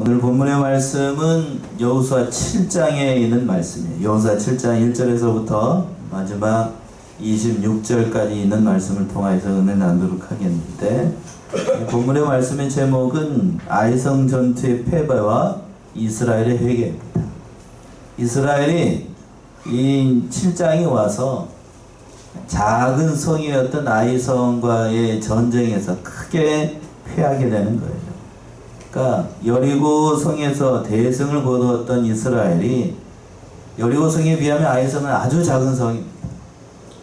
오늘 본문의 말씀은 여호수아 7장에 있는 말씀이에요. 여호수아 7장 1절에서부터 마지막 26절까지 있는 말씀을 통해서 은혜 나누도록 하겠는데, 본문의 말씀의 제목은 아이성 전투의 패배와 이스라엘의 회개입니다. 이스라엘이 이 7장이 와서 작은 성이었던 아이성과의 전쟁에서 크게 패하게 되는 거예요. 그러니까 여리고 성에서 대승을 거두었던 이스라엘이, 여리고 성에 비하면 아이성은 아주 작은 성입니다.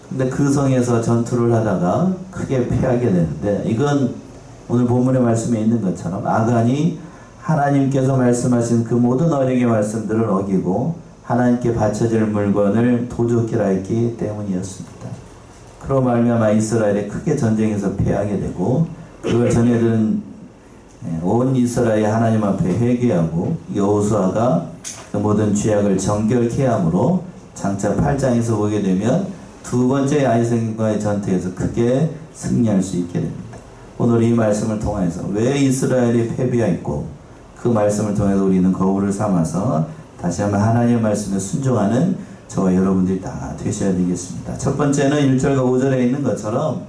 근데 그 성에서 전투를 하다가 크게 패하게 되는데, 이건 오늘 본문의 말씀에 있는 것처럼 아간이 하나님께서 말씀하신 그 모든 언약의 말씀들을 어기고 하나님께 바쳐질 물건을 도적기라 했기 때문이었습니다. 그로 말미암아 이스라엘이 크게 전쟁에서 패하게 되고, 그걸 전해들은 온 이스라엘이 하나님 앞에 회개하고 여호수아가 그 모든 죄악을 정결케 함으로 장차 8장에서 보게 되면 두 번째 아이성과의 전투에서 크게 승리할 수 있게 됩니다. 오늘 이 말씀을 통해서 왜 이스라엘이 패배했고, 그 말씀을 통해서 우리는 거울을 삼아서 다시 한번 하나님의 말씀에 순종하는 저와 여러분들이 다 되셔야 되겠습니다. 첫 번째는 1절과 5절에 있는 것처럼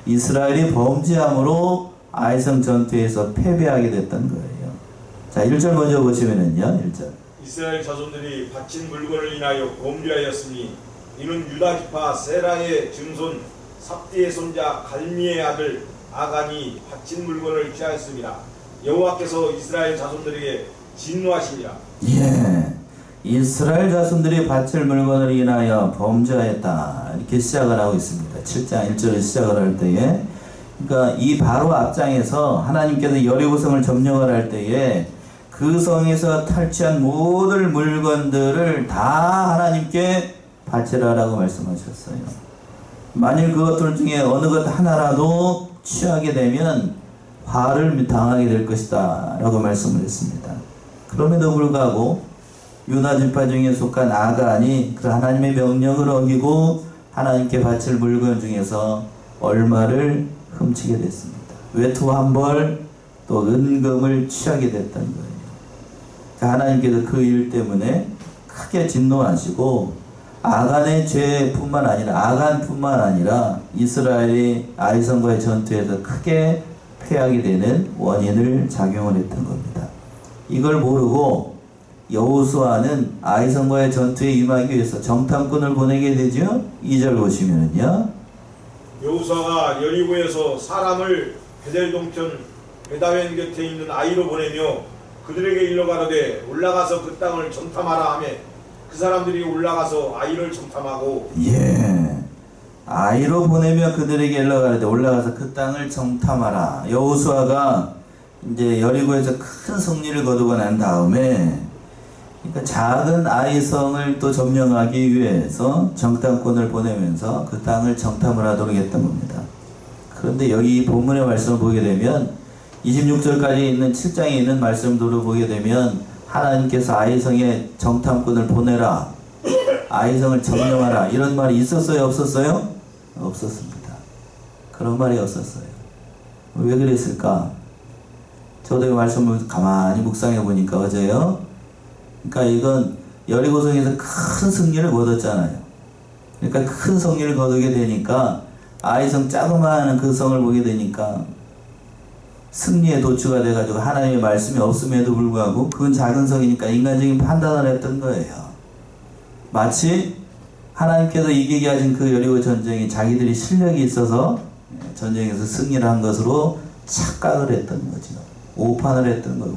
이스라엘이 범죄함으로 아이성 전투에서 패배하게 됐던 거예요. 자, 1절 먼저 보시면은요, 1절. 이스라엘 자손들이 바친 물건을 인하여 범죄하였으니 이는 유다 지파 세라의 증손 삽디의 손자 갈미의 아들 아간이 바친 물건을 취하였습니다. 여호와께서 이스라엘 자손들에게 진노하시니라. 예, 이스라엘 자손들이 바칠 물건을 인하여 범죄하였다, 이렇게 시작을 하고 있습니다. 7장 1절에 시작을 할 때에, 그러니까 이 바로 앞장에서 하나님께서 여리고성을 점령을 할 때에 그 성에서 탈취한 모든 물건들을 다 하나님께 바치라라고 말씀하셨어요. 만일 그것들 중에 어느 것 하나라도 취하게 되면 화를 당하게 될 것이다 라고 말씀을 했습니다. 그럼에도 불구하고 유다 지파 중에 속한 아간이 그 하나님의 명령을 어기고 하나님께 바칠 물건 중에서 얼마를 훔치게 됐습니다. 외투 한 벌, 또 은금을 취하게 됐던 거예요. 하나님께서 그 일 때문에 크게 진노하시고 아간의 죄뿐만 아니라, 아간뿐만 아니라 이스라엘이 아이성과의 전투에서 크게 패하게 되는 원인을 작용을 했던 겁니다. 이걸 모르고 여호수아는 아이성과의 전투에 임하기 위해서 정탐꾼을 보내게 되죠. 2절 보시면은요, 여호수아가 여리고에서 사람을 베델 동편 베다웬 곁에 있는 아이로 보내며 그들에게 일러 가로되 올라가서 그 땅을 정탐하라 하며 그 사람들이 올라가서 아이를 정탐하고, 예, 아이로 보내며 그들에게 일러 가로되 올라가서 그 땅을 정탐하라. 여호수아가 이제 여리고에서 큰 승리를 거두고 난 다음에, 그러니까 작은 아이성을 또 점령하기 위해서 정탐꾼을 보내면서 그 땅을 정탐을 하도록 했던 겁니다. 그런데 여기 본문의 말씀을 보게 되면 26절까지 있는 7장에 있는 말씀들을 보게 되면 하나님께서 아이성에 정탐꾼을 보내라, 아이성을 점령하라, 이런 말이 있었어요, 없었어요? 없었습니다. 그런 말이 없었어요. 왜 그랬을까? 저도 이 말씀을 가만히 묵상해 보니까 어제요, 그러니까 이건 여리고성에서 큰 승리를 거뒀잖아요. 그러니까 큰 승리를 거두게 되니까 아이성 자그마한 그 성을 보게 되니까 승리에 도취가 돼가지고 하나님의 말씀이 없음에도 불구하고 그건 작은 성이니까 인간적인 판단을 했던 거예요. 마치 하나님께서 이기게 하신 그 여리고 전쟁이 자기들이 실력이 있어서 전쟁에서 승리를 한 것으로 착각을 했던 거죠. 오판을 했던 거예요,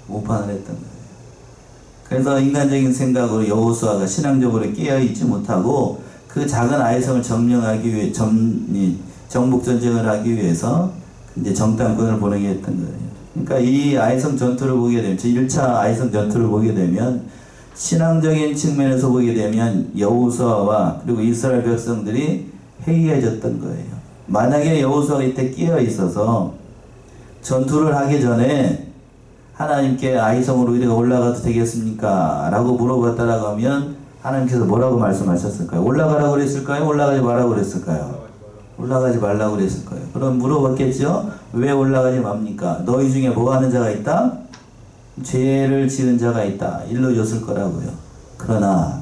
오판을 했던 거예요. 그래서 인간적인 생각으로 여호수아가 신앙적으로 깨어있지 못하고 그 작은 아이성을 점령하기 위해 정복전쟁을 하기 위해서 이제 정탐꾼을 보내게 했던 거예요. 그러니까 이 아이성 전투를 보게 되면, 1차 아이성 전투를 보게 되면 신앙적인 측면에서 보게 되면 여호수아와 그리고 이스라엘 백성들이 해이해졌던 거예요. 만약에 여호수아가 이때 깨어 있어서 전투를 하기 전에 하나님께 아이성으로 우리가 올라가도 되겠습니까? 라고 물어봤다라고 하면 하나님께서 뭐라고 말씀하셨을까요? 올라가라고 그랬을까요? 올라가지 말라고 그랬을까요? 올라가지 말라고 그랬을 거예요. 그럼 물어봤겠죠? 왜 올라가지 맙니까? 너희 중에 뭐 하는 자가 있다? 죄를 지은 자가 있다. 일러줬을 거라고요. 그러나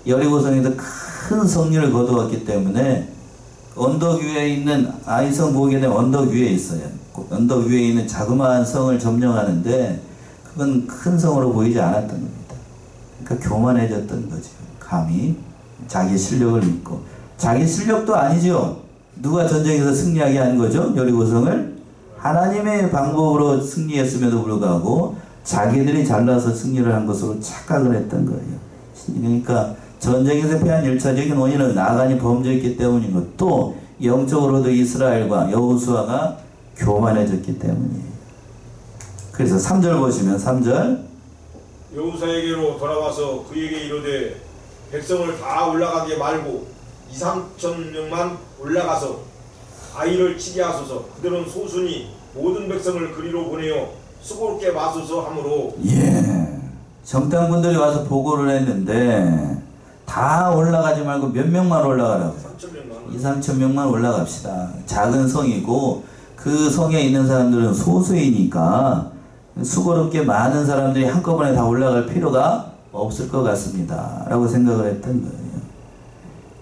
여리고성에서 큰 성리를 거두었기 때문에 언덕 위에 있는 아이성 보게 되면 언덕 위에 있어요. 언덕 위에 있는 자그마한 성을 점령하는데 그건 큰 성으로 보이지 않았던 겁니다. 그러니까 교만해졌던 거죠. 감히 자기 실력을 믿고. 자기 실력도 아니죠. 누가 전쟁에서 승리하게 한 거죠? 여리고성을? 하나님의 방법으로 승리했음에도 불구하고 자기들이 잘나서 승리를 한 것으로 착각을 했던 거예요. 그러니까 전쟁에서 패한 1차적인 원인은 아간이 범죄했기 때문인 것, 또 영적으로도 이스라엘과 여호수아가 교만해졌기 때문이에요. 그래서 3절 보시면 3절 여호수아에게로 돌아와서 그에게 이르되 백성을 다 올라가게 말고 2~3천 명만 올라가서 아이를 치게 하소서. 그들은 소순이 모든 백성을 그리로 보내어 수고롭게 마소서 하므로. 예, 정당분들이 와서 보고를 했는데 다 올라가지 말고 몇 명만 올라가라고. 2~3천 명만 올라갑시다. 작은 성이고 그 성에 있는 사람들은 소수이니까 수고롭게 많은 사람들이 한꺼번에 다 올라갈 필요가 없을 것 같습니다. 라고 생각을 했던 거예요.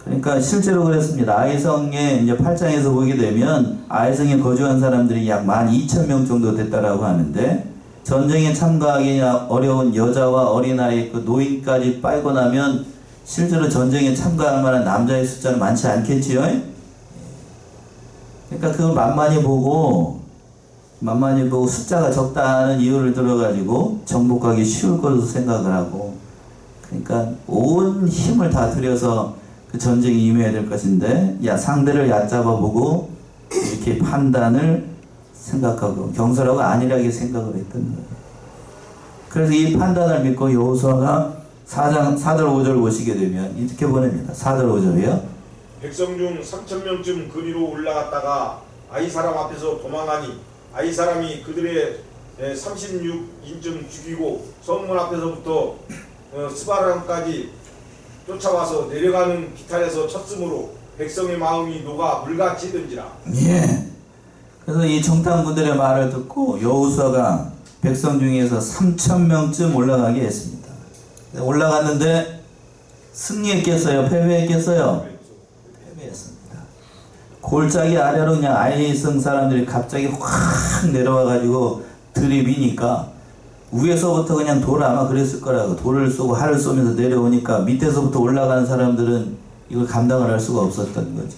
그러니까 실제로 그랬습니다. 아이성에 이제 8장에서 보게 되면 아이성에 거주한 사람들이 약 12,000명 정도 됐다라고 하는데, 전쟁에 참가하기 어려운 여자와 어린아이, 그 노인까지 빨고 나면 실제로 전쟁에 참가할 만한 남자의 숫자는 많지 않겠지요? 그러니까 그걸 만만히 보고 숫자가 적다는 이유를 들어가지고 정복하기 쉬울 것으로 생각을 하고, 그러니까 온 힘을 다 들여서 그 전쟁에 임해야 될 것인데, 상대를 얕잡아보고 이렇게 판단을 생각하고 경솔하고 안일하게 생각을 했던 거예요. 그래서 이 판단을 믿고 여호수아가 4장 4절 5절 보시게 되면 이렇게 보냅니다. 4절 5절이요. 백성 중 3,000명쯤 그리로 올라갔다가 아이 사람 앞에서 도망하니 아이 사람이 그들의 36인쯤 죽이고 성문 앞에서부터 스바람까지 쫓아와서 내려가는 비탈에서 쳤으므로 백성의 마음이 녹아 물같이 든지라. 예. 그래서 이 정탐꾼들의 말을 듣고 여호수아가 백성 중에서 3,000명쯤 올라가게 했습니다. 올라갔는데 승리했겠어요? 패배했겠어요? 패배했습니다. 골짜기 아래로 그냥 아이성 사람들이 갑자기 확 내려와가지고 들이미니까 위에서부터 그냥 돌 아마 그랬을 거라고, 돌을 쏘고 활을 쏘면서 내려오니까 밑에서부터 올라가는 사람들은 이걸 감당을 할 수가 없었던 거죠.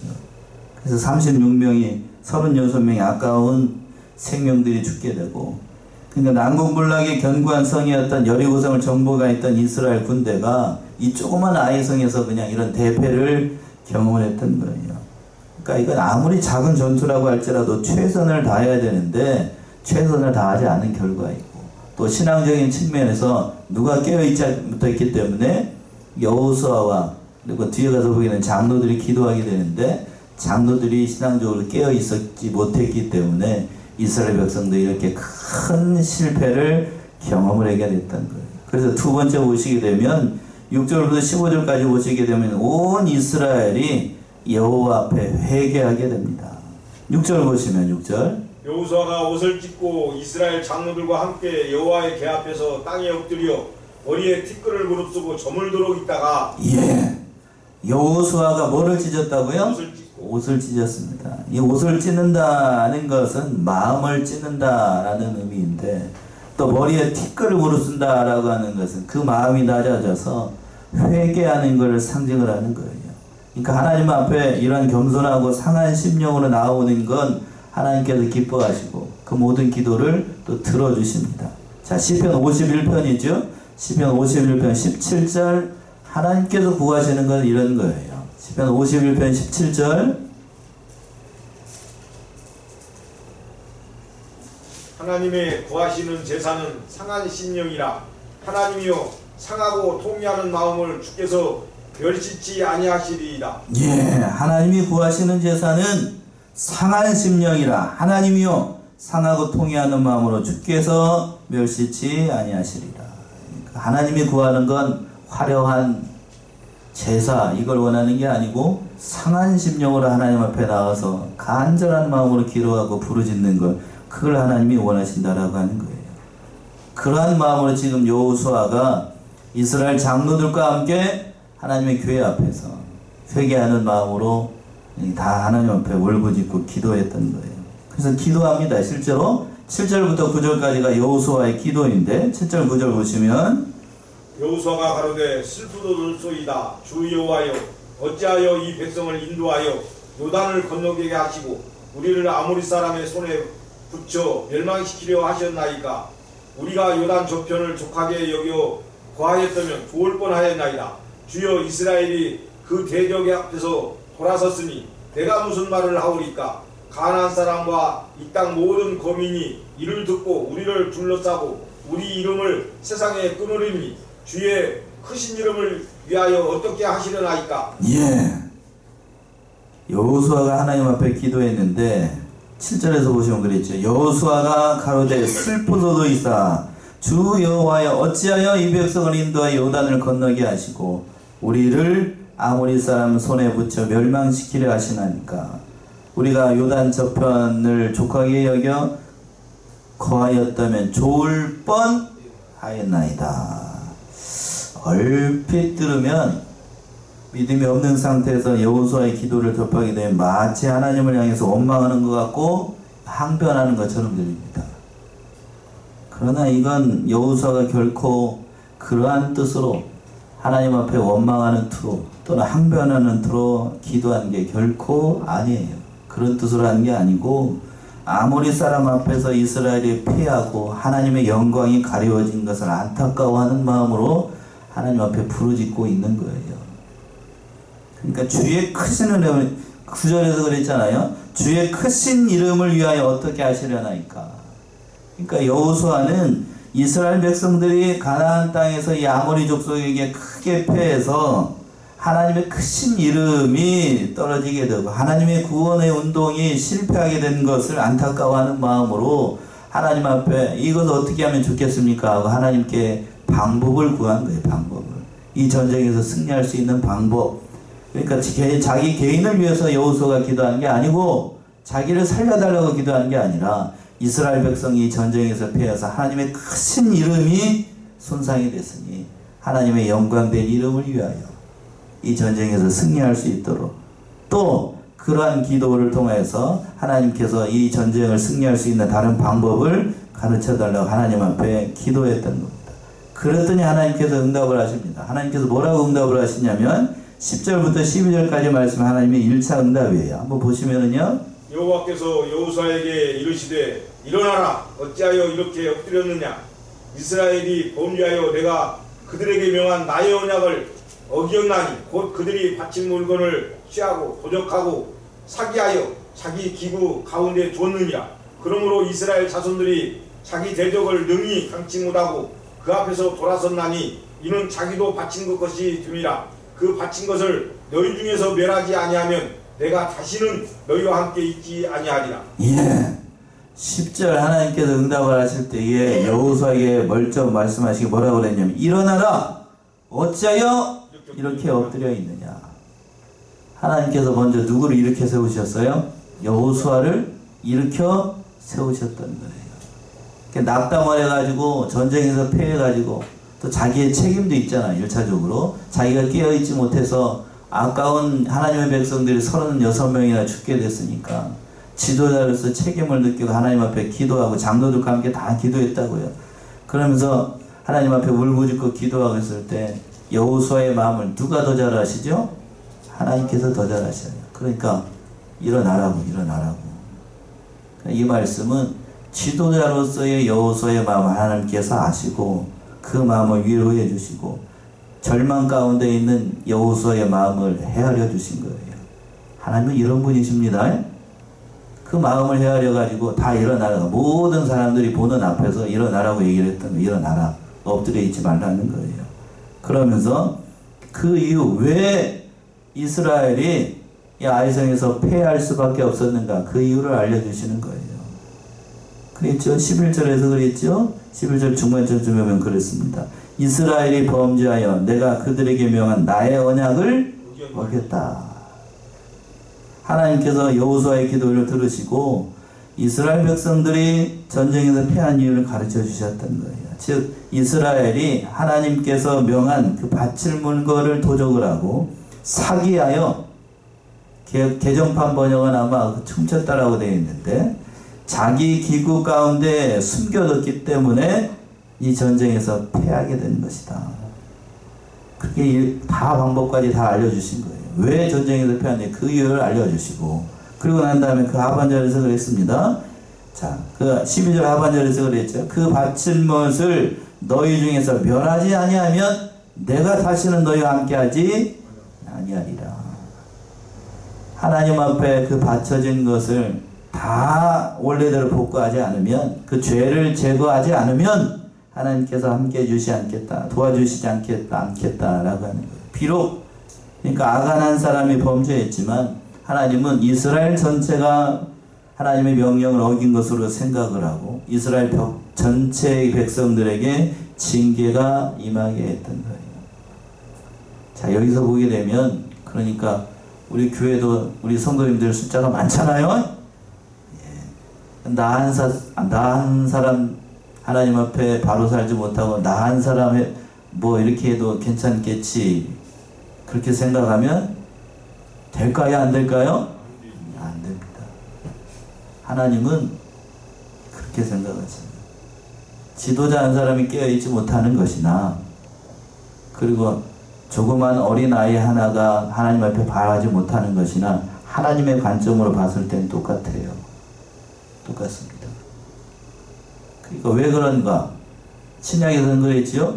그래서 36명이 36명이 아까운 생명들이 죽게 되고, 그러니까 난공불락의 견고한 성이었던 여리고성을 정복하였던 이스라엘 군대가 이 조그만 아이성에서 그냥 이런 대패를 경험을 했던 거예요. 그러니까 이건 아무리 작은 전투라고 할지라도 최선을 다해야 되는데 최선을 다하지 않은 결과이고, 또 신앙적인 측면에서 누가 깨어있지 못했기 때문에 여호수아와 그리고 뒤에 가서 보기에는 장로들이 기도하게 되는데, 장로들이 신앙적으로 깨어있었지 못했기 때문에 이스라엘 백성들이 이렇게 큰 실패를 경험을 하게 됐던 거예요. 그래서 두 번째 보시게 되면 6절부터 15절까지 보시게 되면 온 이스라엘이 여호와 앞에 회개하게 됩니다. 6절 보시면 6절. 여호수아가 옷을 찢고 이스라엘 장로들과 함께 여호와의 궤 앞에서 땅에 엎드려 머리에 티끌을 무릅쓰고 저물도록 있다가. 예. 여호수아가 뭐를 찢었다고요? 옷을 찢었습니다. 이 옷을 찢는다는 것은 마음을 찢는다라는 의미인데, 또 머리에 티끌을 무릅쓴다라고 하는 것은 그 마음이 낮아져서 회개하는 것을 상징을 하는 거예요. 그러니까 하나님 앞에 이런 겸손하고 상한 심령으로 나오는 건 하나님께서 기뻐하시고 그 모든 기도를 또 들어주십니다. 자, 시편 51편이죠. 시편 51편 17절 하나님께서 구하시는 건 이런 거예요. 시편 51편 17절. 하나님의 구하시는 제사는 상한 심령이라. 하나님이여 상하고 통회하는 마음을 주께서 멸시치 아니하시리이다. 예, 하나님이 구하시는 제사는 상한 심령이라. 하나님이여 상하고 통회하는 마음으로 주께서 멸시치 아니하시리라. 그러니까 하나님이 구하는 건 화려한 제사 이걸 원하는 게 아니고 상한 심령으로 하나님 앞에 나와서 간절한 마음으로 기도하고 부르짖는 것, 그걸 하나님이 원하신다라고 하는 거예요. 그러한 마음으로 지금 여호수아가 이스라엘 장로들과 함께 하나님의 교회 앞에서 회개하는 마음으로 다 하나님 앞에 울부짖고 기도했던 거예요. 그래서 기도합니다. 실제로 7절부터 9절까지가 여호수아의 기도인데 7절 9절 보시면 여호수아가 가로되 슬프도소이다. 주 여호와여, 어찌하여 이 백성을 인도하여 요단을 건너게 하시고 우리를 아모리 사람의 손에 붙여 멸망시키려 하셨나이까. 우리가 요단 저편을 족하게 여겨 거하였다면 좋을 뻔하였나이다. 주여, 이스라엘이 그 대적 앞에서 돌아섰으니 내가 무슨 말을 하오리까. 가나안 사람과 이 땅 모든 거민이 이를 듣고 우리를 둘러싸고 우리 이름을 세상에 끊으리니 주의 크신 이름을 위하여 어떻게 하시려나이까. 예, 여호수아가 하나님 앞에 기도했는데 7절에서 보시면 그랬죠. 여호수아가 가로되 슬프도소이다. 주 여호와여, 어찌하여 이 백성을 인도하여 요단을 건너게 하시고 우리를 아모리 사람 손에 붙여 멸망시키려 하시나니까. 우리가 요단 저편을 족하게 여겨 거하였다면 좋을 뻔하였나이다. 얼핏 들으면 믿음이 없는 상태에서 여호수아의 기도를 접하게 되면 마치 하나님을 향해서 원망하는 것 같고 항변하는 것처럼 들립니다. 그러나 이건 여호수아가 결코 그러한 뜻으로 하나님 앞에 원망하는 투로 또는 항변하는 투로 기도한 게 결코 아니에요. 그런 뜻으로 하는 게 아니고 아모리 사람 앞에서 이스라엘이 패하고 하나님의 영광이 가려워진 것을 안타까워하는 마음으로 하나님 앞에 부르짖고 있는 거예요. 그러니까 주의 크신 은혜, 9절에서 그랬잖아요. 주의 크신 이름을 위하여 어떻게 하시려나이까. 그러니까 여호수아는 이스라엘 백성들이 가나안 땅에서 이 아모리 족속에게 크게 패해서 하나님의 크신 이름이 떨어지게 되고 하나님의 구원의 운동이 실패하게 된 것을 안타까워하는 마음으로 하나님 앞에 이것을 어떻게 하면 좋겠습니까 하고 하나님께 방법을 구한 거예요. 방법을. 이 전쟁에서 승리할 수 있는 방법. 그러니까 자기 개인을 위해서 여호수아가 기도하는 게 아니고 자기를 살려달라고 기도하는 게 아니라 이스라엘 백성이 이 전쟁에서 패해서 하나님의 크신 이름이 손상이 됐으니 하나님의 영광된 이름을 위하여 이 전쟁에서 승리할 수 있도록, 또 그러한 기도를 통해서 하나님께서 이 전쟁을 승리할 수 있는 다른 방법을 가르쳐달라고 하나님 앞에 기도했던 겁니다. 그랬더니 하나님께서 응답을 하십니다. 하나님께서 뭐라고 응답을 하시냐면 10절부터 12절까지 말씀 하나님의 1차 응답이에요. 한번 보시면은요. 여호와께서 여호수아에게 이르시되 일어나라. 어찌하여 이렇게 엎드렸느냐. 이스라엘이 범죄하여 내가 그들에게 명한 나의 언약을 어기었나니 곧 그들이 바친 물건을 취하고 도적하고 사기하여 자기 기구 가운데 두었느니라. 그러므로 이스라엘 자손들이 자기 대적을 능히 당치 못하고 그 앞에서 돌아섰나니 이는 자기도 바친 것이 됨이라. 그 바친 것을 너희 중에서 멸하지 아니하면 내가 다시는 너희와 함께 있지 아니하리라. 예. 10절 하나님께서 응답을 하실 때에 여호수아에게 멀쩡 말씀하시기 뭐라고 그랬냐면 일어나라. 어찌하여 이렇게 엎드려 있느냐. 하나님께서 먼저 누구를 일으켜 세우셨어요? 여호수아를 일으켜 세우셨던 거예요. 낙담을 해가지고 전쟁에서 패해가지고 또 자기의 책임도 있잖아요. 1차적으로 자기가 깨어있지 못해서 아까운 하나님의 백성들이 36명이나 죽게 됐으니까 지도자로서 책임을 느끼고 하나님 앞에 기도하고 장로들과 함께 다 기도했다고요. 그러면서 하나님 앞에 울부짖고 기도하고 있을 때 여호수아의 마음을 누가 더 잘 아시죠? 하나님께서 더 잘 아셔요. 그러니까 일어나라고. 이 말씀은 지도자로서의 여호수아의 마음을 하나님께서 아시고 그 마음을 위로해 주시고 절망 가운데 있는 여호수아의 마음을 헤아려 주신 거예요. 하나님은 이런 분이십니다. 그 마음을 헤아려 가지고 다 일어나라. 모든 사람들이 보는 앞에서 일어나라고 얘기를 했던 거예요. 일어나라. 엎드려 있지 말라는 거예요. 그러면서 그 이후 왜 이스라엘이 이 아이성에서 패할 수밖에 없었는가, 그 이유를 알려주시는 거예요. 그랬죠. 11절에서 그랬죠. 11절 중반절쯤 보면 그랬습니다. 이스라엘이 범죄하여 내가 그들에게 명한 나의 언약을 어겼다. 하나님께서 여호수아의 기도를 들으시고 이스라엘 백성들이 전쟁에서 패한 이유를 가르쳐 주셨던 거예요. 즉 이스라엘이 하나님께서 명한 그 바칠 물건을 도적을 하고 사기하여, 개정판 번역은 아마 훔쳤다라고 되어 있는데 자기 기구 가운데 숨겨뒀기 때문에 이 전쟁에서 패하게 된 것이다. 그게 다 방법까지 다 알려주신 거예요. 왜 전쟁에서 패하는지 그 이유를 알려주시고, 그리고 난 다음에 그 하반절에서 그랬습니다. 자, 그 12절 하반절에서 그랬죠. 그 바친 것을 너희 중에서 멸하지 아니하면 내가 다시는 너희와 함께하지 아니하리라. 하나님 앞에 그 바쳐진 것을 다 원래대로 복구하지 않으면, 그 죄를 제거하지 않으면 하나님께서 함께해 주시지 않겠다, 도와주시지 않겠다라고 하는 거예요. 비록 그러니까 아간한 사람이 범죄했지만 하나님은 이스라엘 전체가 하나님의 명령을 어긴 것으로 생각을 하고 이스라엘 전체의 백성들에게 징계가 임하게 했던 거예요. 자, 여기서 보게 되면 그러니까 우리 교회도 우리 성도님들 숫자가 많잖아요. 예. 나 한 사람 하나님 앞에 바로 살지 못하고 나 한 사람에 뭐 이렇게 해도 괜찮겠지, 그렇게 생각하면 될까요? 안 될까요? 안 됩니다. 하나님은 그렇게 생각하십니다. 지도자 한 사람이 깨어있지 못하는 것이나, 그리고 조그만 어린아이 하나가 하나님 앞에 바라지 못하는 것이나 하나님의 관점으로 봤을 땐 똑같아요. 똑같습니다. 그러니까 왜 그런가? 신약에서는 그랬지요.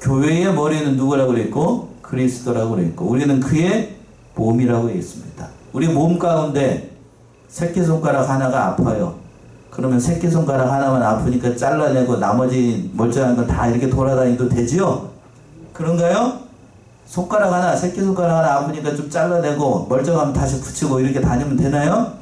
교회의 머리는 누구라고 그랬고? 그리스도라고 그랬고, 우리는 그의 몸이라고 했습니다. 우리 몸 가운데 새끼손가락 하나가 아파요. 그러면 새끼손가락 하나만 아프니까 잘라내고 나머지 멀쩡한 건 다 이렇게 돌아다니도 되지요? 그런가요? 손가락 하나, 새끼손가락 하나 아프니까 좀 잘라내고 멀쩡하면 다시 붙이고 이렇게 다니면 되나요?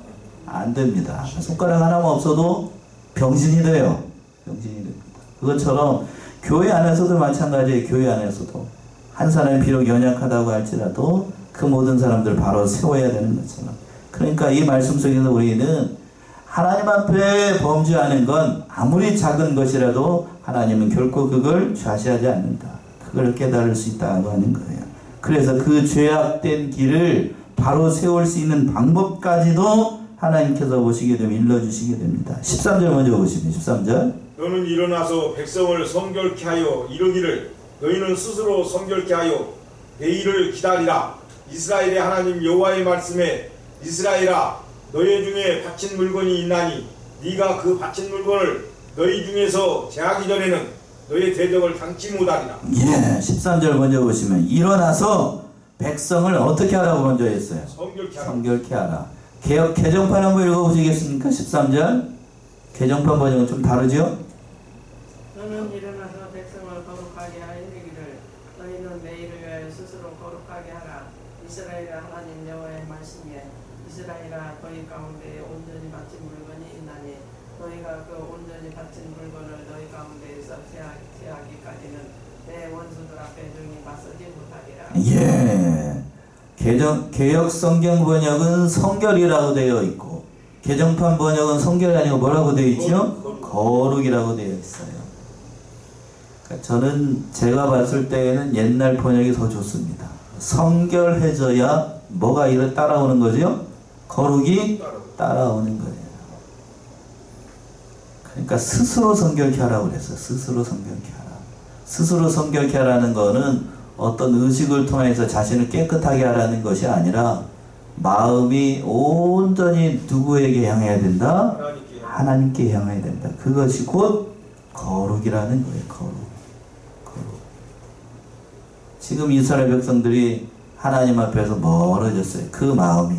안 됩니다. 손가락 하나만 없어도 병신이 돼요. 병신이 됩니다. 그것처럼 교회 안에서도 마찬가지예요. 교회 안에서도 한 사람이 비록 연약하다고 할지라도 그 모든 사람들 바로 세워야 되는 것처럼, 그러니까 이 말씀 속에서 우리는 하나님 앞에 범죄하는 건 아무리 작은 것이라도 하나님은 결코 그걸 좌시하지 않는다. 그걸 깨달을 수 있다고 하는 거예요. 그래서 그 죄악된 길을 바로 세울 수 있는 방법까지도 하나님께서 보시게 되면 일러주시게 됩니다. 13절 먼저 보시면 13절. 너는 일어나서 백성을 성결케 하여 이르기를 너희는 스스로 성결케 하여 내일을 기다리라. 이스라엘의 하나님 여호와의 말씀에 이스라엘아 너희 중에 바친 물건이 있나니 네가 그 바친 물건을 너희 중에서 제하기 전에는 너희 대적을 당치 못하리라. 예, 13절 먼저 보시면 일어나서 백성을 어떻게 하라고 먼저 했어요? 성결케 하라. 성결케 하라. 개정판 한번 읽어보시겠습니까? 13절. 개정판 번역은 좀 다르죠? 너는 일어나서 백성을 거룩하게 하여 이르기를 너희는 내일을 위하여 스스로 거룩하게 하라. 이스라엘의 하나님 여호와의 말씀에 이스라엘아 너희 가운데 온전히 바친 물건이 있나니 너희가 그 온전히 바친 물건을 너희 가운데에서 제하기까지는 내 원수들 앞에 능히 맞서지 못하리라. 예. 개역 성경 번역은 성결이라고 되어 있고 개정판 번역은 성결이 아니고 뭐라고 되어 있죠? 거룩이라고 되어 있어요. 그러니까 저는 제가 봤을 때에는 옛날 번역이 더 좋습니다. 성결해져야 뭐가 이래 따라오는 거죠? 거룩이 따라오는 거예요. 그러니까 스스로 성결케 하라고 그랬어요. 스스로 성결케 하라. 스스로 성결케 하라는 거는 어떤 의식을 통해서 자신을 깨끗하게 하라는 것이 아니라 마음이 온전히 누구에게 향해야 된다? 하나님께 향해야 된다. 그것이 곧 거룩이라는 거예요. 거룩. 지금 이스라엘 백성들이 하나님 앞에서 멀어졌어요. 그 마음이.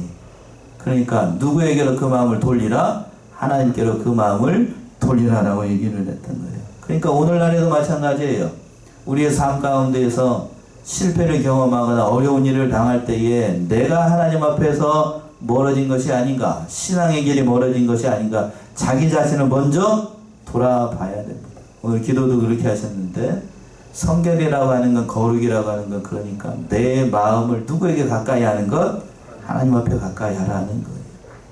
그러니까 누구에게로 그 마음을 돌리라? 하나님께로 그 마음을 돌리라라고 얘기를 했던 거예요. 그러니까 오늘날에도 마찬가지예요. 우리의 삶 가운데에서 실패를 경험하거나 어려운 일을 당할 때에 내가 하나님 앞에서 멀어진 것이 아닌가, 신앙의 길이 멀어진 것이 아닌가, 자기 자신을 먼저 돌아봐야 됩니다. 오늘 기도도 그렇게 하셨는데 성결이라고 하는 건, 거룩이라고 하는 건, 그러니까 내 마음을 누구에게 가까이 하는 것? 하나님 앞에 가까이 하라는 거예요.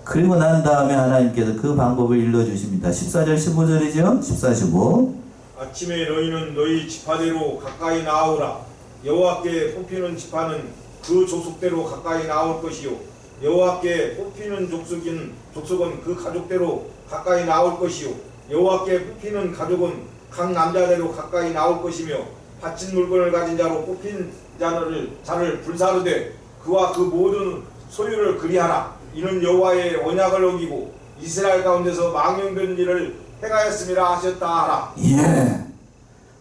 그리고 난 다음에 하나님께서 그 방법을 일러주십니다. 14절 15절이죠? 14, 15. 아침에 너희는 너희 지파대로 가까이 나오라. 여호와께 뽑히는 지파는 그 족속대로 가까이 나올 것이요 여호와께 뽑히는 족속은 그 가족대로 가까이 나올 것이요 여호와께 뽑히는 가족은 각 남자대로 가까이 나올 것이며 바친 물건을 가진 자로 뽑힌 자를 불사르되 그와 그 모든 소유를 그리하라. 이는 여호와의 언약을 어기고 이스라엘 가운데서 망령된 일을 행하였음이라 하셨다 하라. 예.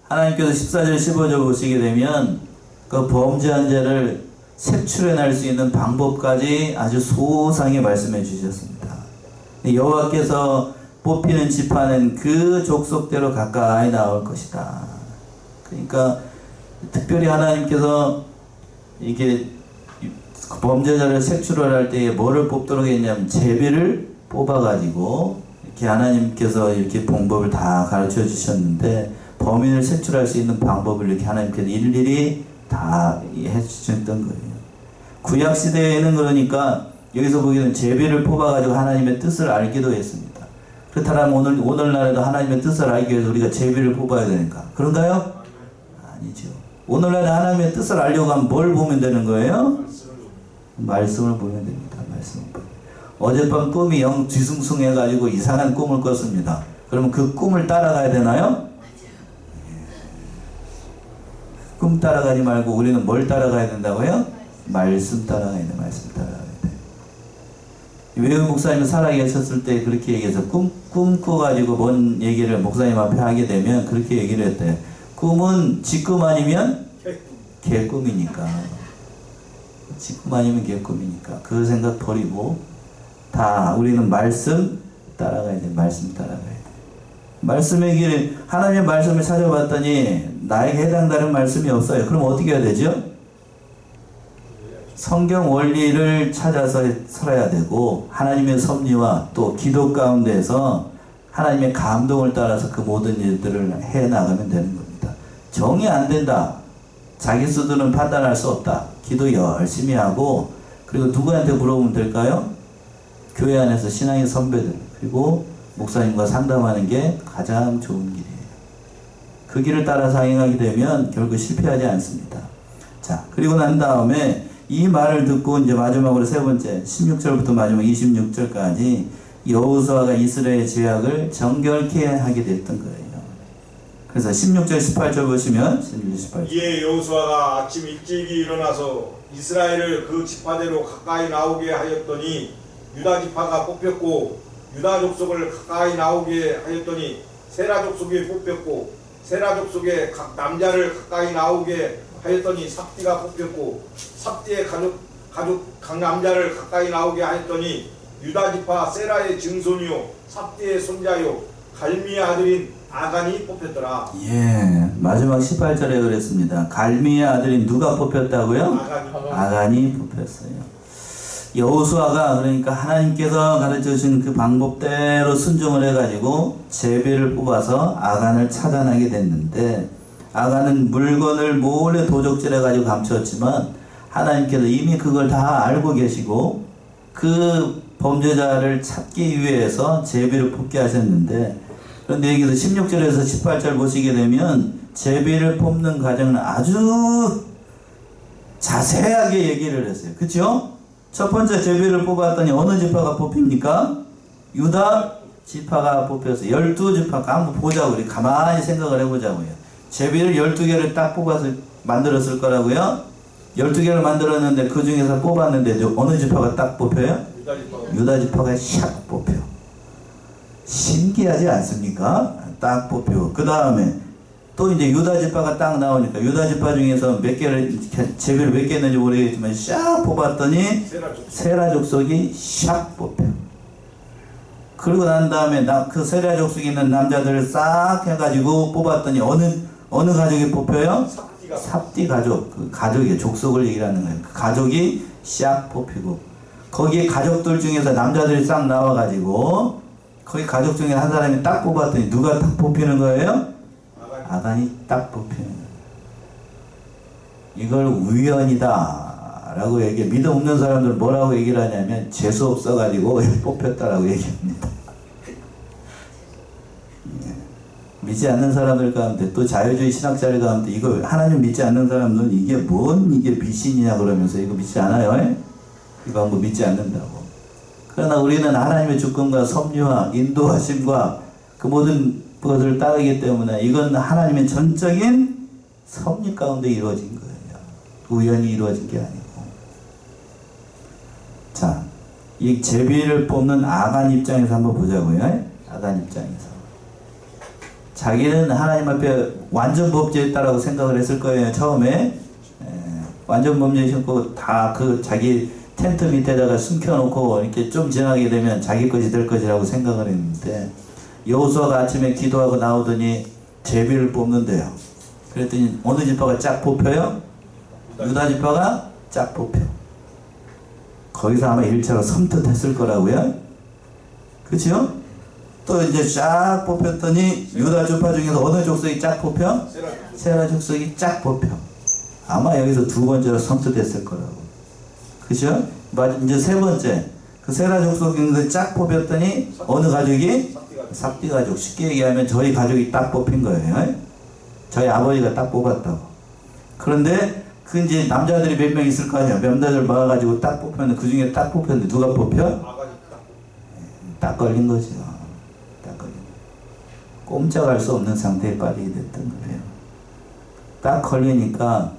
하나님께서 14절 15절 보시게 되면 그 범죄한 자를 색출해낼 수 있는 방법까지 아주 소상히 말씀해 주셨습니다. 여호와께서 뽑히는 지파는 그 족속대로 가까이 나올 것이다. 그러니까 특별히 하나님께서 이게 범죄자를 색출을 할 때에 뭐를 뽑도록 했냐면 제비를 뽑아가지고 이렇게 하나님께서 이렇게 방법을 다 가르쳐 주셨는데 범인을 색출할 수 있는 방법을 이렇게 하나님께서 일일이 다 해주셨던 거예요. 구약 시대에는 그러니까 여기서 보기에는 제비를 뽑아가지고 하나님의 뜻을 알기도 했습니다. 그렇다면 오늘날에도 하나님의 뜻을 알기 위해서 우리가 제비를 뽑아야 되니까 그런가요? 아니죠. 오늘날에 하나님의 뜻을 알려고 하면 뭘 보면 되는 거예요? 말씀을 보면 됩니다. 말씀을 보면. 어젯밤 꿈이 영 뒤숭숭해가지고 이상한 꿈을 꿨습니다. 그러면 그 꿈을 따라가야 되나요? 꿈 따라가지 말고 우리는 뭘 따라가야 된다고요? 말씀 따라가야 돼. 말씀 따라가야 돼. 외우 목사님이 살아계셨을 때 그렇게 얘기해서 꿈 꿔가지고 뭔 얘기를 목사님 앞에 하게 되면 그렇게 얘기를 했대. 꿈은 지꿈 아니면 개꿈이니까. 지꿈 아니면 개꿈이니까. 그 생각 버리고 다 우리는 말씀 따라가야 돼. 말씀 따라가야 돼. 말씀의 길, 하나님의 말씀을 찾아봤더니 나에게 해당되는 말씀이 없어요. 그럼 어떻게 해야 되죠? 성경 원리를 찾아서 살아야 되고 하나님의 섭리와 또 기도 가운데서 하나님의 감동을 따라서 그 모든 일들을 해나가면 되는 겁니다. 정이 안 된다. 자기 수준은 판단할 수 없다. 기도 열심히 하고 그리고 누구한테 물어보면 될까요? 교회 안에서 신앙의 선배들 그리고 목사님과 상담하는 게 가장 좋은 길이에요. 그 길을 따라서 행하게 되면 결국 실패하지 않습니다. 자, 그리고 난 다음에 이 말을 듣고 이제 마지막으로 세 번째 16절부터 마지막 26절까지 여호수아가 이스라엘의 죄악을 정결케 하게 됐던 거예요. 그래서 16절 18절 보시면 16절 18절 이에 여호수아가 아침 일찍이 일어나서 이스라엘을 그 지파대로 가까이 나오게 하였더니 유다 지파가 뽑혔고 유다 족속을 가까이 나오게 하였더니 세라 족속이 뽑혔고 세라 족속의 각 남자를 가까이 나오게 하였더니 삽디가 뽑혔고 삽디의 가족 각 남자를 가까이 나오게 하였더니 유다 지파 세라의 증손이요 삽디의 손자요 갈미의 아들인 아간이 뽑혔더라. 예, 마지막 18절에 그랬습니다. 갈미의 아들인 누가 뽑혔다고요? 아간이 뽑혔어요. 여호수아가 그러니까 하나님께서 가르쳐주신 그 방법대로 순종을 해가지고 제비를 뽑아서 아간을 찾아내게 됐는데 아간은 물건을 몰래 도적질해가지고 감추었지만 하나님께서 이미 그걸 다 알고 계시고 그 범죄자를 찾기 위해서 제비를 뽑게 하셨는데 그런데 여기서 16절에서 18절 보시게 되면 제비를 뽑는 과정은 아주 자세하게 얘기를 했어요. 그렇죠? 첫 번째 제비를 뽑았더니 어느 지파가 뽑힙니까? 유다 지파가 뽑혀서 12지파가 한번 보자고 우리 가만히 생각을 해보자고요. 제비를 12개를 딱 뽑아서 만들었을 거라고요. 12개를 만들었는데 그 중에서 뽑았는데 어느 지파가 딱 뽑혀요? 유다 지파가 샥 뽑혀. 신기하지 않습니까? 딱 뽑히고 그 다음에 또 이제 유다 지파가 딱 나오니까 유다 지파 중에서 몇 개를 제비를 몇 개 했는지 모르겠지만 샥 뽑았더니 세라 족속이 샥 뽑혀. 그러고 난 다음에 그 세라 족속에 있는 남자들을 싹 해가지고 뽑았더니 어느 가족이 뽑혀요? 삽디 가족. 그 가족의 족속을 얘기하는 거예요. 그 가족이 샥 뽑히고 거기에 가족들 중에서 남자들이 싹 나와가지고 거기 가족 중에 한 사람이 딱 뽑았더니 누가 딱 뽑히는 거예요? 아간이 딱 뽑히는 거예요. 이걸 우연이다 라고 얘기해. 믿음 없는 사람들은 뭐라고 얘기를 하냐면 재수 없어가지고 뽑혔다라고 얘기합니다. 믿지 않는 사람들 가운데, 또 자유주의 신학자들 가운데 이거 하나님 믿지 않는 사람들은 이게 미신이냐 그러면서 이거 믿지 않아요. 이 방법 믿지 않는다고. 그러나 우리는 하나님의 주권과 섭리와 인도하심과 그 모든 것을 따르기 때문에 이건 하나님의 전적인 섭리 가운데 이루어진 거예요. 우연히 이루어진 게 아니고. 자, 이 제비를 뽑는 아간 입장에서 한번 보자고요. 아간 입장에서. 자기는 하나님 앞에 완전 범죄했다라고 생각을 했을 거예요. 처음에 완전 범죄했고 다 그 자기 텐트 밑에다가 숨겨놓고 이렇게 좀 지나게 되면 자기 것이 될 것이라고 생각을 했는데, 여호수아가 아침에 기도하고 나오더니 제비를 뽑는데요. 그랬더니 어느 지파가 쫙 뽑혀요? 유다 지파가 쫙 뽑혀. 거기서 아마 1차로 섬뜩했을 거라고요. 그렇죠? 또 이제 쫙 뽑혔더니 유다 지파 중에서 어느 족속이 쫙 뽑혀? 세라 족속이 쫙 뽑혀. 아마 여기서 두 번째로 섬뜩했을 거라고. 그죠? 이제 세 번째. 그 세라 족속인데 쫙 뽑혔더니 어느 가족이? 삽디 가족. 쉽게 얘기하면 저희 가족이 딱 뽑힌 거예요. 저희 아버지가 딱 뽑았다고. 그런데 그 이제 남자들이 몇 명 있을 거 아니야. 남자들 모아가지고 딱 뽑혔는데 그 중에 딱 뽑혔는데 누가 뽑혀? 딱 걸린 거죠. 딱 걸린 거. 꼼짝할 수 없는 상태에 빠지게 됐던 거예요. 딱 걸리니까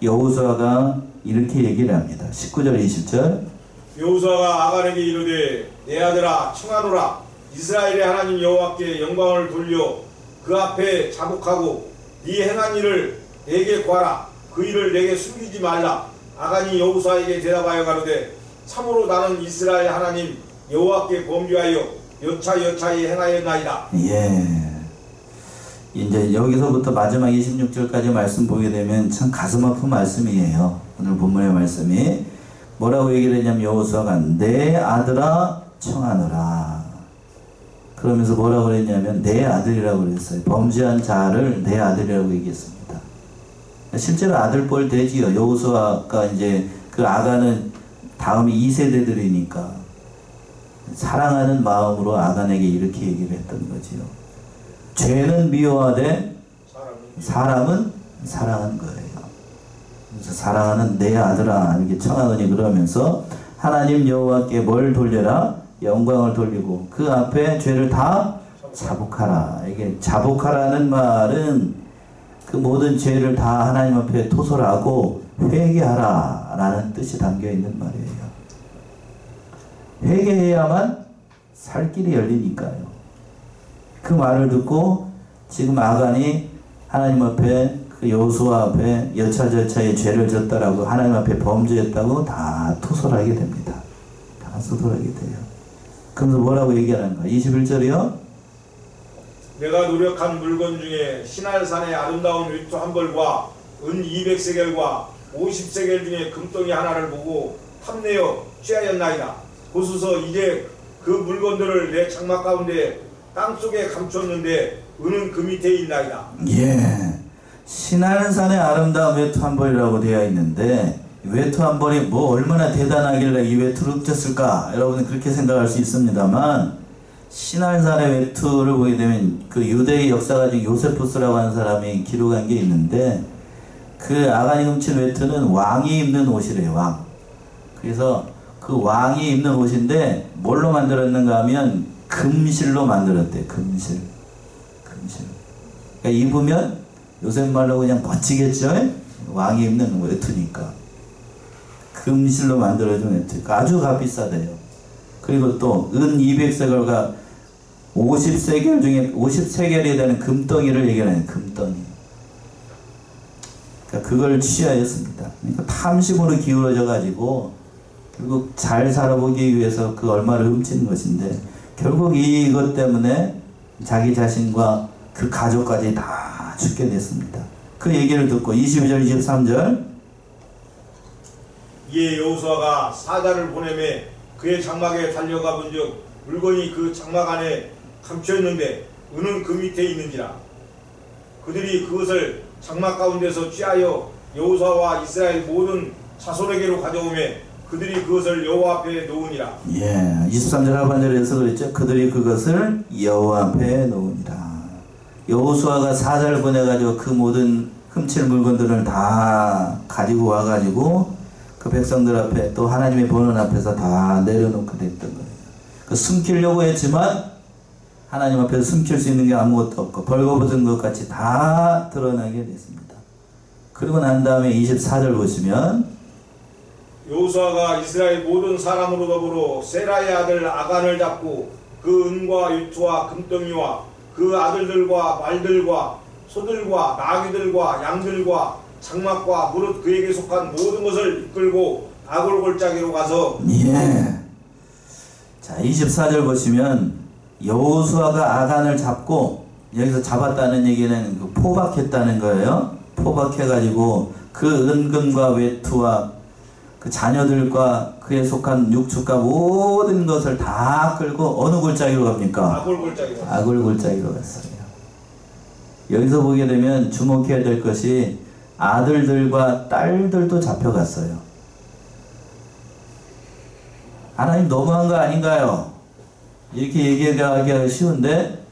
여호수아가 이렇게 얘기를 합니다. 19절 20절. 여호수아가 아간에게 이르되 내 아들아 청하노라. 이스라엘의 하나님 여호와께 영광을 돌려 그 앞에 자복하고 네 행한 일을 내게 구하라. 그 일을 내게 숨기지 말라. 아간이 여호수아에게 대답하여 가로되 참으로 나는 이스라엘 하나님 여호와께 범죄하여 여차여차히 행하였나이다. 예. 이제 여기서부터 마지막 26절까지 말씀 보게 되면 참 가슴 아픈 말씀이에요. 오늘 본문의 말씀이 뭐라고 얘기를 했냐면 여호수아가 내 아들아 청하노라. 그러면서 뭐라고 그랬냐면 내 아들이라고 그랬어요. 범죄한 자를 내 아들이라고 얘기했습니다. 실제로 아들 뻘 되지요. 여호수아가 이제 그 아간은 다음이 2세대들이니까 사랑하는 마음으로 아간에게 이렇게 얘기를 했던 거지요. 죄는 미워하되 사람은 사랑한 거예요. 그래서 사랑하는 내 아들아 이렇게 청하더니 그러면서 하나님 여호와께 뭘 돌려라? 영광을 돌리고 그 앞에 죄를 다 자복하라. 이게 자복하라는 말은 그 모든 죄를 다 하나님 앞에 토설하고 회개하라 라는 뜻이 담겨 있는 말이에요. 회개해야만 살 길이 열리니까요. 그 말을 듣고 지금 아간이 하나님 앞에 그 여호수아 앞에 여차저차의 죄를 졌다라고 하나님 앞에 범죄했다고 다 토설하게 됩니다. 다 토설하게 돼요. 그래서 뭐라고 얘기하는 거야? 21절이요. 내가 노력한 물건 중에 시날산의 아름다운 외투 한 벌과 은 200세겔과 50세겔 중에 금덩이 하나를 보고 탐내어 취하였나이다. 보소서 이제 그 물건들을 내 장막 가운데 땅속에 감췄는데 은은 그 밑에 있나이다. 예. 시날산의 아름다운 외투 한 벌이라고 되어 있는데 외투 한 벌이 뭐 얼마나 대단하길래 이 외투를 훔쳤을까? 여러분은 그렇게 생각할 수 있습니다만 시날산의 외투를 보게 되면 그 유대의 역사가 중에 요세푸스라고 하는 사람이 기록한 게 있는데 그 아간이 훔친 외투는 왕이 입는 옷이래요. 왕. 그래서 그 왕이 입는 옷인데 뭘로 만들었는가 하면 금실로 만들었대. 금실. 그러니까 입으면 요새 말로 그냥 멋지겠죠? 왕이 입는 외투니까. 금실로 만들어준 외투. 아주 값비싸대요. 그리고 또 은 200세겔과 50세겔 중에 50세겔이 되는 금덩이를 얘기하는 금덩이. 그러니까 그걸 취하였습니다. 그러니까 탐심으로 기울어져 가지고 결국 잘 살아보기 위해서 그 얼마를 훔치는 것인데 결국 이것 때문에 자기 자신과 그 가족까지 다 죽게 됐습니다. 그 얘기를 듣고 22절 23절 이에 여호수아가 사자를 보내매 그의 장막에 달려가 본즉 물건이 그 장막 안에 감춰있는데 은은 그 밑에 있는지라. 그들이 그것을 장막 가운데서 취하여 여호수아와 이스라엘 모든 자손에게로 가져오매 그들이 그것을 여호와 앞에 놓으니라. 예, 23절 하반절에서 그랬죠. 그들이 그것을 여호와 앞에 놓으니라. 여호수아가 사자를 보내가지고 그 모든 훔칠 물건들을 다 가지고 와가지고 그 백성들 앞에 또 하나님의 보는 앞에서 다 내려놓게 됐던 거예요. 그 숨기려고 했지만 하나님 앞에서 숨길 수 있는 게 아무것도 없고 벌거벗은 것 같이 다 드러나게 됐습니다. 그리고 난 다음에 24절 보시면 여호수아가 이스라엘 모든 사람으로 더불어 세라의 아들 아간을 잡고 그 은과 유투와 금덩이와 그 아들들과 말들과 소들과 나귀들과 양들과 장막과 무릇 그에게 속한 모든 것을 이끌고 아골 골짜기로 가서 예. 자 24절 보시면 여호수아가 아간을 잡고 여기서 잡았다는 얘기는 그 포박했다는 거예요. 포박해가지고 그 은금과 외투와 그 자녀들과 그에 속한 육축과 모든 것을 다 끌고 어느 골짜기로 갑니까? 아골 골짜기로. 아골 골짜기로 갔어요. 여기서 보게 되면 주목해야 될 것이 아들들과 딸들도 잡혀갔어요. 하나님 너무한 거 아닌가요? 이렇게 얘기하기가 쉬운데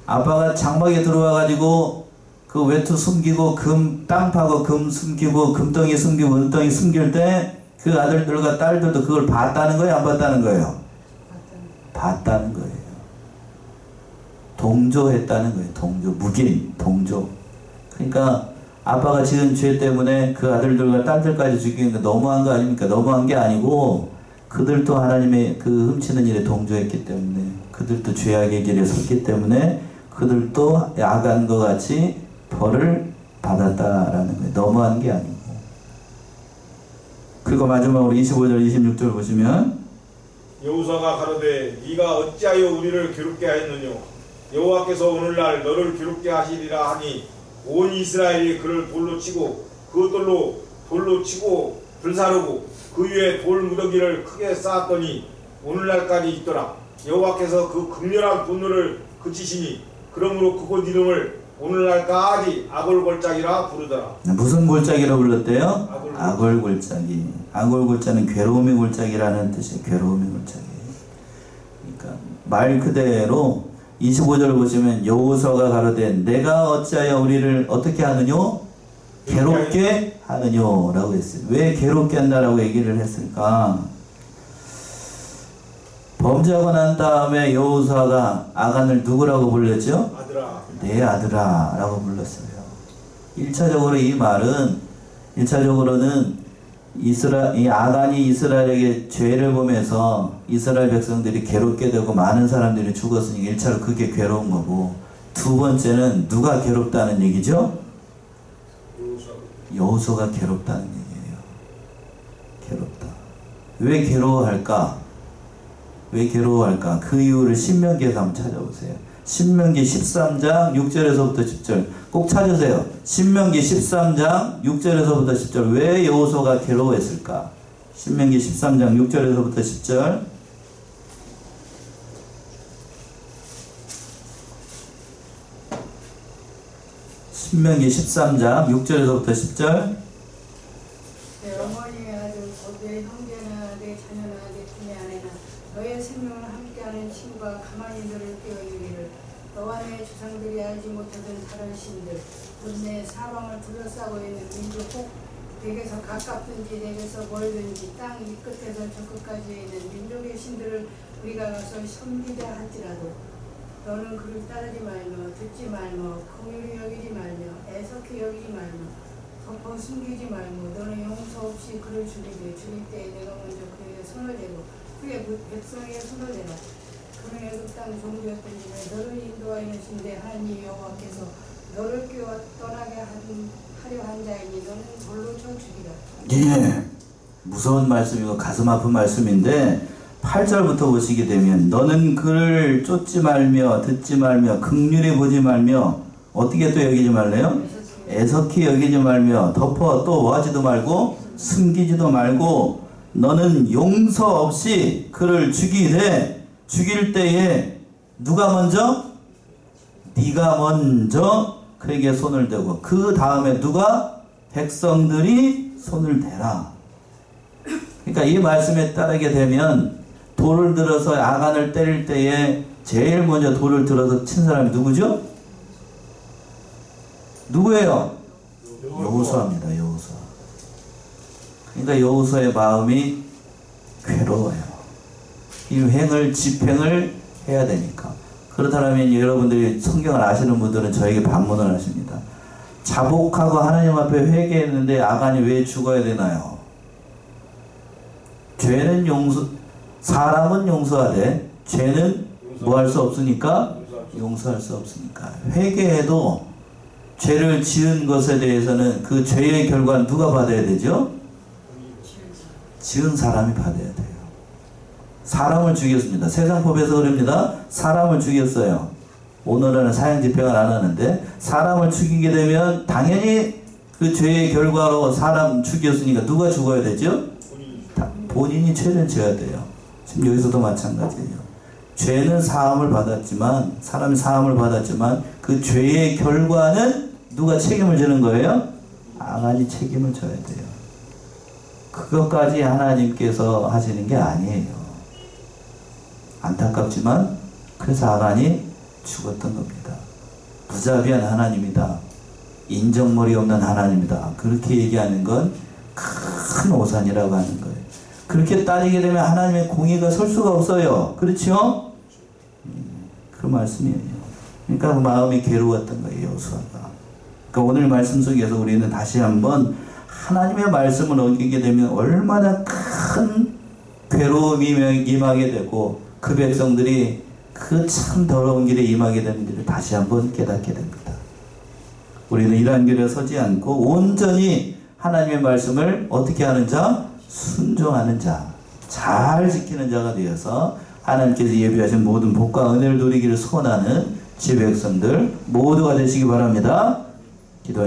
아빠가 장막에 들어와가지고 그 외투 숨기고 금 땅 파고 금 숨기고 금덩이 숨기고 은덩이 숨길 때 그 아들들과 딸들도 그걸 봤다는 거예요? 안 봤다는 거예요? 봤다는 거예요. 동조했다는 거예요. 동조, 묵인, 동조. 그러니까 아빠가 지은 죄 때문에 그 아들들과 딸들까지 죽이는 거 너무한 거 아닙니까? 너무한 게 아니고 그들도 하나님의 그 훔치는 일에 동조했기 때문에 그들도 죄악의 길에 섰기 때문에 그들도 아간과 같이 벌을 받았다라는 거예요. 너무한 게 아니고. 그리고 마지막으로 25절 26절 보시면 여호수아가 가로되 네가 어찌하여 우리를 괴롭게 하였느냐 여호와께서 오늘날 너를 괴롭게 하시리라 하니 온 이스라엘이 그를 돌로 치고 그 돌로 치고 불사르고 그 위에 돌 무더기를 크게 쌓았더니 오늘날까지 있더라. 여호와께서 그 극렬한 분노를 그치시니 그러므로 그곳 이름을 오늘날까지 아골 골짜기라 부르더라. 무슨 골짜기로 불렀대요? 아골 골짜기. 아골 골짜기는 괴로움의 골짜기라는 뜻이에요. 괴로움의 골짜기. 그러니까 말 그대로 25절을 보시면 여호수아가 가로되 내가 어찌하여 우리를 어떻게 하느뇨? 괴롭게 하느뇨 라고 했어요. 왜 괴롭게 한다라고 얘기를 했을까? 범죄하고 난 다음에 여호수아가 아간을 누구라고 불렀죠? 아들아. 내 아들아 라고 불렀어요. 1차적으로 이 말은 1차적으로는 이 아간이 이스라엘에게 죄를 범해서 이스라엘 백성들이 괴롭게 되고 많은 사람들이 죽었으니 1차로 그게 괴로운 거고, 두 번째는 누가 괴롭다는 얘기죠? 여호수아가 괴롭다는 얘기예요. 괴롭다. 왜 괴로워할까? 왜 괴로워할까? 그 이유를 신명기에서 한번 찾아보세요. 신명기 13장 6절에서부터 10절 꼭 찾으세요. 신명기 13장 6절에서부터 10절 왜 여호수아가 괴로워했을까? 신명기 13장 6절에서부터 10절 신명기 13장 6절에서부터 10절 내 어머니의 아들 곧 내 형제나 내 자녀나 내 품의 아내나 너의 생명을 함께하는 친구가 가만히 너를 깨어이기를 너와 내 조상들이 알지 못하던 다른 신들 곧 내 사방을 둘러싸고 있는 민족 혹 내게서 가깝든지 내게서 멀든지 땅 이 끝에서 저 끝까지 있는 민족의 신들을 우리가 가서 섬기자 할지라도 너는 그를 따르지 말며 듣지 말며 긍휼히 여기지 말며 애석히 여기지 말며 덮어 숨기지 말고 너는 용서 없이 그를 죽이되 죽일 때에 내가 먼저 그에게 손을 대고 그의 백성에게 손을 대라. 그는 애굽 땅 종주였던지는 너를 인도하여 신데 하나님 여호와께서 너를 깨워 떠나게 하려 한 자이니 너는 돌로 쳐 죽이라. 예, 무서운 말씀이고 가슴 아픈 말씀인데 8절부터 보시게 되면 너는 그를 쫓지 말며 듣지 말며 긍휼히 보지 말며 어떻게 또 여기지 말래요? 애석히 여기지 말며 덮어 또 뭐하지도 말고 숨기지도 말고 너는 용서 없이 그를 죽이되 죽일 때에 누가 먼저? 네가 먼저 그에게 손을 대고 그 다음에 누가? 백성들이 손을 대라. 그러니까 이 말씀에 따르게 되면 돌을 들어서 아간을 때릴 때에 제일 먼저 돌을 들어서 친 사람이 누구죠? 누구예요? 여호수아입니다. 여호수아. 그러니까 여호수아의 마음이 괴로워요. 이 횡을 집행을 해야 되니까. 그렇다면 여러분들이 성경을 아시는 분들은 저에게 반문을 하십니다. 자복하고 하나님 앞에 회개했는데 아간이 왜 죽어야 되나요? 죄는 사람은 용서하되 죄는 뭐 할 수 없으니까? 용서할 수 없으니까. 회개해도 죄를 지은 것에 대해서는 그 죄의 결과는 누가 받아야 되죠? 지은 사람이 받아야 돼요. 사람을 죽였습니다. 세상 법에서 그럽니다. 사람을 죽였어요. 오늘은 사형 집행을 안 하는데 사람을 죽이게 되면 당연히 그 죄의 결과로 사람 죽였으니까 누가 죽어야 되죠? 본인이 죄를 져야 돼요. 지금 여기서도 마찬가지예요. 죄는 사함을 받았지만 사람이 사함을 받았지만 그 죄의 결과는 누가 책임을 지는 거예요? 아간이 책임을 져야 돼요. 그것까지 하나님께서 하시는 게 아니에요. 안타깝지만 그래서 아간이 죽었던 겁니다. 무자비한 하나님이다. 인정머리 없는 하나님이다. 그렇게 얘기하는 건 큰 오산이라고 하는 거예요. 그렇게 따지게 되면 하나님의 공의가 설 수가 없어요. 그렇죠? 그 말씀이에요. 그러니까 그 마음이 괴로웠던 거예요. 여호수아가. 그러니까 오늘 말씀 속에서 우리는 다시 한번 하나님의 말씀을 어기게 되면 얼마나 큰 괴로움이 임하게 되고 그 백성들이 그 참 더러운 길에 임하게 되는지를 다시 한번 깨닫게 됩니다. 우리는 이러한 길에 서지 않고 온전히 하나님의 말씀을 어떻게 하는 자? 순종하는 자, 잘 지키는 자가 되어서 하나님께서 예비하신 모든 복과 은혜를 누리기를 소원하는 제 백성들 모두가 되시기 바랍니다. 기도하겠습니다.